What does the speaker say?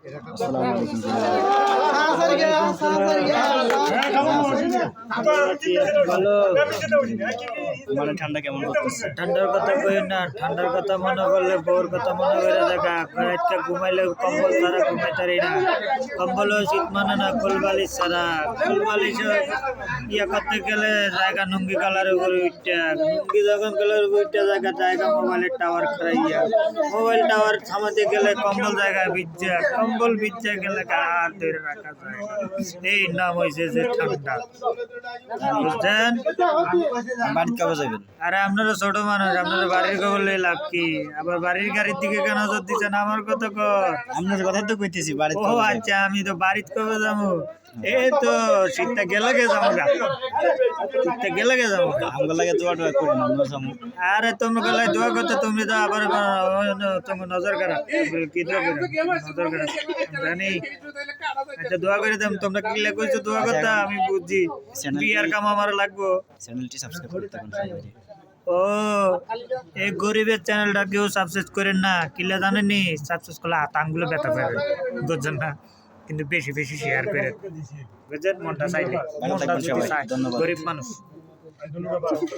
আসসালামু আলাইকুম। মানে ঠান্ডা কেমন পড়তেছে? ঠান্ডার কথা কই না, ঠান্ডার কথা মনে করলে বউর কথা মনে করে দেখা। রাতটা ঘুমাইলে কম্বল ছাড়া ঘুমাইতারি না, কম্বলও শীত মানে না, ফুলবালিশ ছাড়া। ফুলবালিশ ইয়ে করতে গেলে জায়গা নুঙ্গি কালারের উপরে উঠটা, নুঙ্গি যখন কালার উপরে উঠটা জায়গা মোবাইলের টাওয়ার খারাইয়া, মোবাইল টাওয়ার থামাতে গেলে কম্বল জায়গায় ভিজা, কম্বল ভিজা গেলে হাত ধরে রাখা যায়। এই নাম হয়েছে যে ঠান্ডা, বুঝছেন? বাড়িতে কবে যাবেন? আরে আপনারা ছোট মানুষ, আপনারা বাড়ির খবর লই লাভ কি? আবার বাড়ির গাড়ির দিকে কেন নজর দিচ্ছেন? আমার কথা কর। আপনার কথা তো কইতেছি বাড়িতে ও কবে যাবেন? আচ্ছা, আমি তো বাড়িতে কবে যাবো? এই তো শীতটা গেলে যাবো গা, শীতটা গেলে যাবো গা। আমগো লাগে দোয়া টোয়া করেন আমরা যাবো। আরে তুমি গেলে দোয়া করতে, তুমি তো আবার তোমার নজর খারাপ, কি দোয়া করে নজর খারাপ জানি। আচ্ছা দোয়া করে দাম, তোমরা কি কইছো দোয়া করতে? আমি বুঝছি বিয়ার কাম আমার লাগবো। চ্যানেলটি সাবস্ক্রাইব করতে কোন সবাই। ও এই গরিবের চ্যানেলটা কেউ সাবস্ক্রাইব করেন না, কিলা জানেননি? সাবস্ক্রাইব করলে হাত আঙ্গুলে ব্যথা পাবেন, বুঝছেন না? কিন্তু বেশি বেশি শেয়ার করে, বুঝছেন? মনটা চাইলে, ভালো মনটা থাকবেন যদি সবাই, চায়, ধন্যবাদ। গরিব মানুষ।